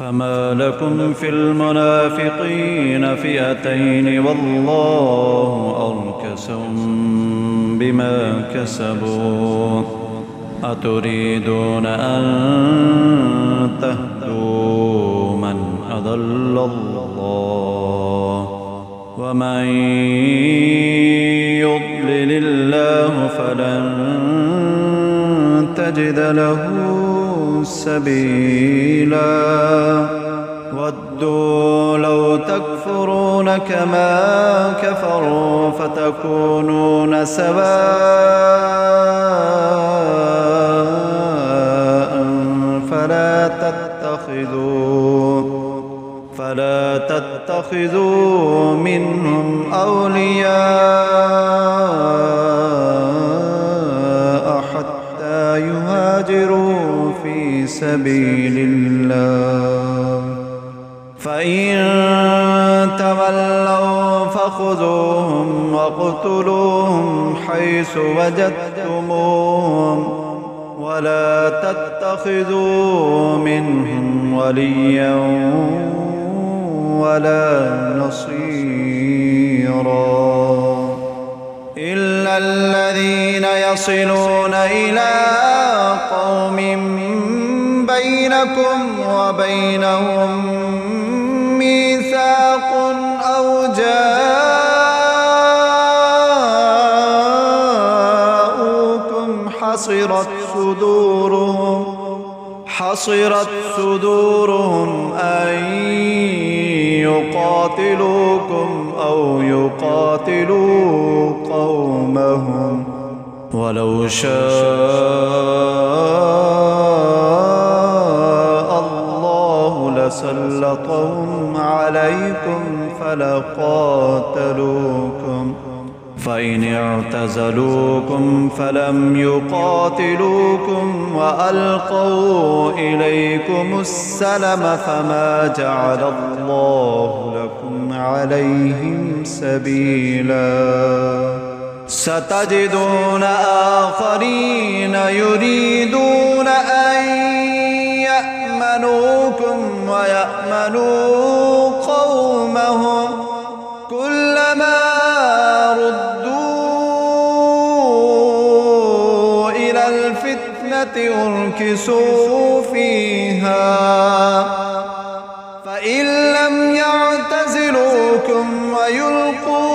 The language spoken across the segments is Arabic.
فما لكم في المنافقين فئتين والله أركسهم بما كسبوا أتريدون أن تهدوا من أضل الله ومن يضلل الله فلن تجد له سبيلا ودوا لو تكفرون كما كفروا فتكونون سواء فلا تتخذوا منهم أولياء حتى يهاجروا في سبيل الله فإن تولوا فخذوهم واقتلوهم حيث وجدتموهم ولا تتخذوا منهم وليا ولا نصيرا إلا الذين يصلون إلى قوم بينكم وبينهم ميثاق أو جاءوكم حصرت صدورهم أن يقاتلوكم أو يقاتلوا قومهم ولو شاء الله لسلطهم عليكم فلقاتلوكم فإن اعتزلوكم فلم يقاتلوكم وألقوا إليكم السلم فما جعل الله لكم عليهم سبيلا ستجدون آخرين يريدون أن يأمنوكم ويأمنوا قومهم كلما ردوا إلى الفتنة أركسوا فيها فإن لم يعتزلوكم ويلقوا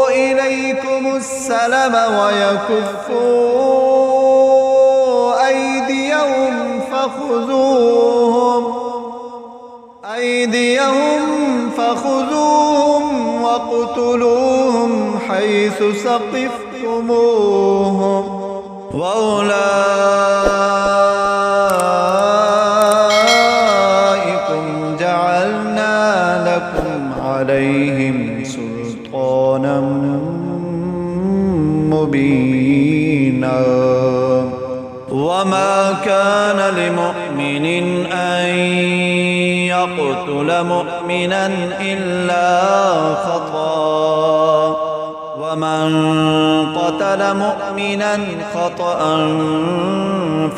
إليكم السلم ويكفوا أيديهم فخذوهم واقتلوهم حيث ثقفتموهم وأولئكم جعلنا لكم عليهم سلطانا مبينا وما كان لمؤمن أن يقتل مؤمنا إلا خطأ ومن قتل مؤمنا خطأ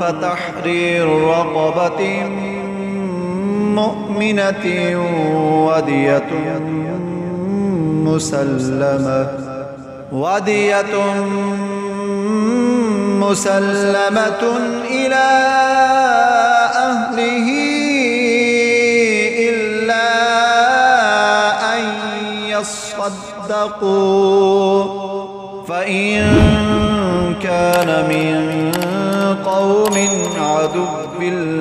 فتحرير رقبة مؤمنة ودية مسلمة إلى أهله إلا أن يصدقوا فإن كان من قوم عدو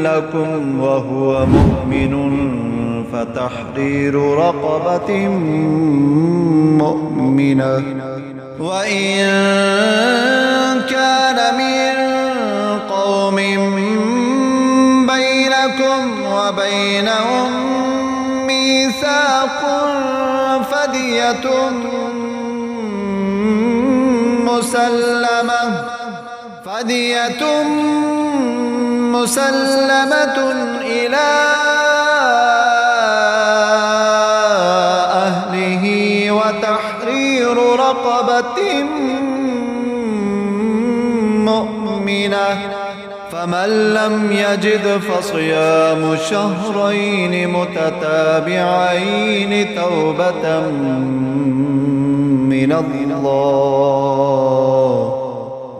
لكم وهو مؤمن فتحرير رقبة مؤمنة وإن كان من قوم بينكم وبينهم ميثاق فدية مسلمة إلى أهله وتحرير رقبة مؤمنة فمن لم يجد فصيام شهرين متتابعين توبة من الله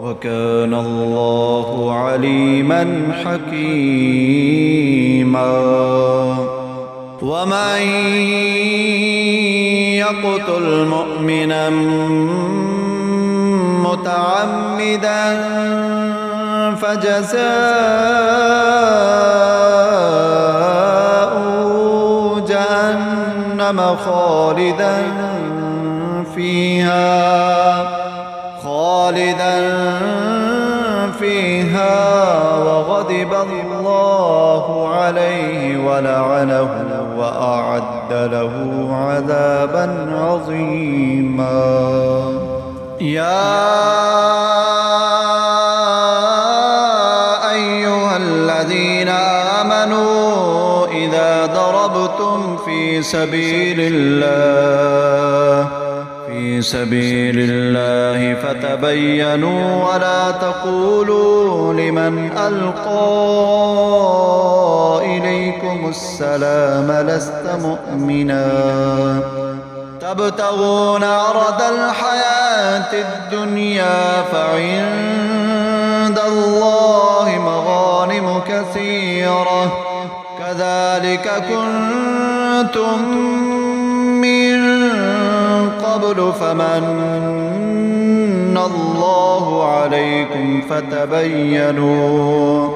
وكان الله عليما حكيما. ومن يقتل مؤمنا متعمدا فجزاؤه جهنم خالدا فيها وغضب الله عليه ولعنه وأعد له عذابا عظيما. يا أيها الذين آمنوا إذا ضربتم في سبيل الله فتبينوا ولا تقولوا لمن ألقى إليكم السلام لست مؤمنا تبتغون عرض الحياة الدنيا فعند الله مغانم كثيرة كذلك كنتم من قبل فمن الله عليكم فتبينوا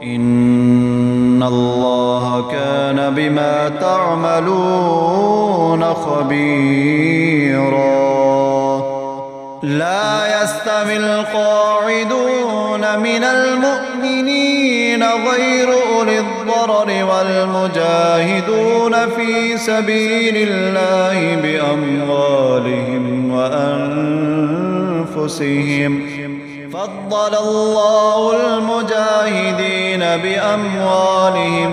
إن الله كان بما تعملون خبيرا. لا يستوي القاعدون من المؤمنين غير أولي الضرر والمجاهدون في سبيل الله بأموالهم وأنفسهم فضل الله المجاهدين بأموالهم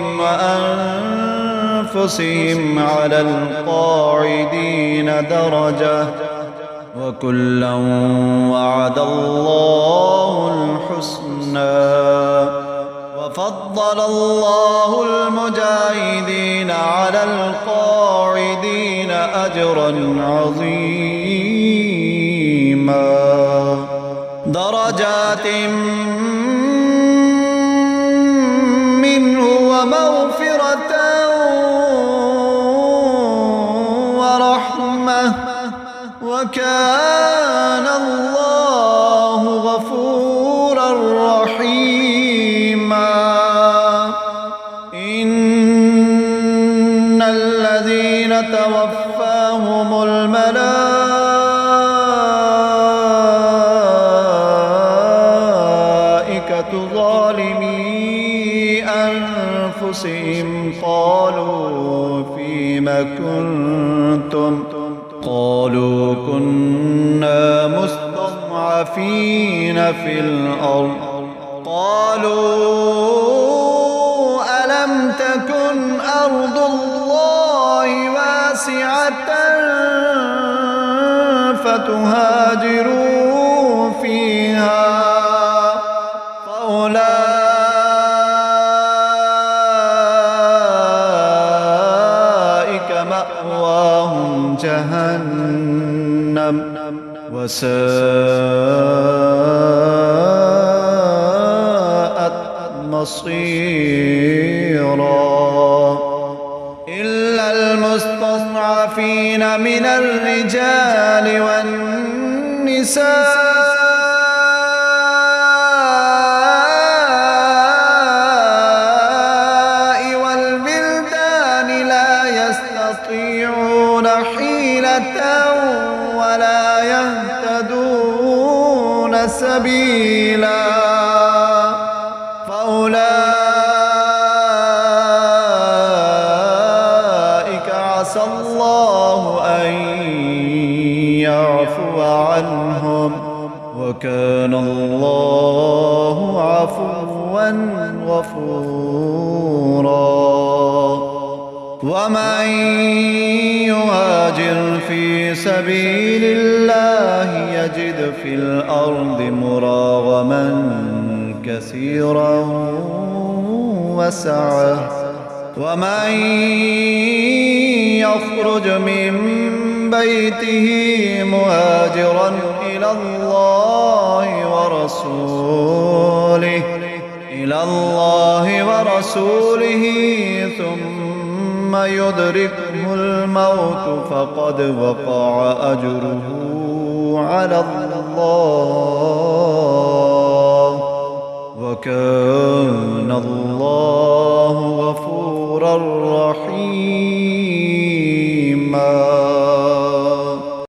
وأنفسهم على القاعدين درجة وكلا وعد الله الحسنى وفضل الله المجاهدين على القاعدين أجرا عظيما درجات منه ومغفرة ورحمة وكان الله غفورا رحيما. إن الذين توفاهم الملائكة ظالمي أنفسهم قالوا فيم كنتم قالوا كنا مستضعفين في الأرض قالوا ألم تكن أرض الله واسعة فتهاجروا فيها فأولئك مأواهم جهنم وساءت مصيرا. إلا المستضعفين من الرجال والنساء والبلدان لا يستطيعون حيلة ولا يهتدون سبيلا فأولئك عسى الله أن يعفو عنهم وكان الله عفوا غفورا. ومن يهاجر في سبيل الله يجد في الأرض مراغما كثيرا وسعه. ومن يخرج من بيته مهاجرا إلى الله ورسوله ثم يدركه الموت فقد وقع أجره على الله وكان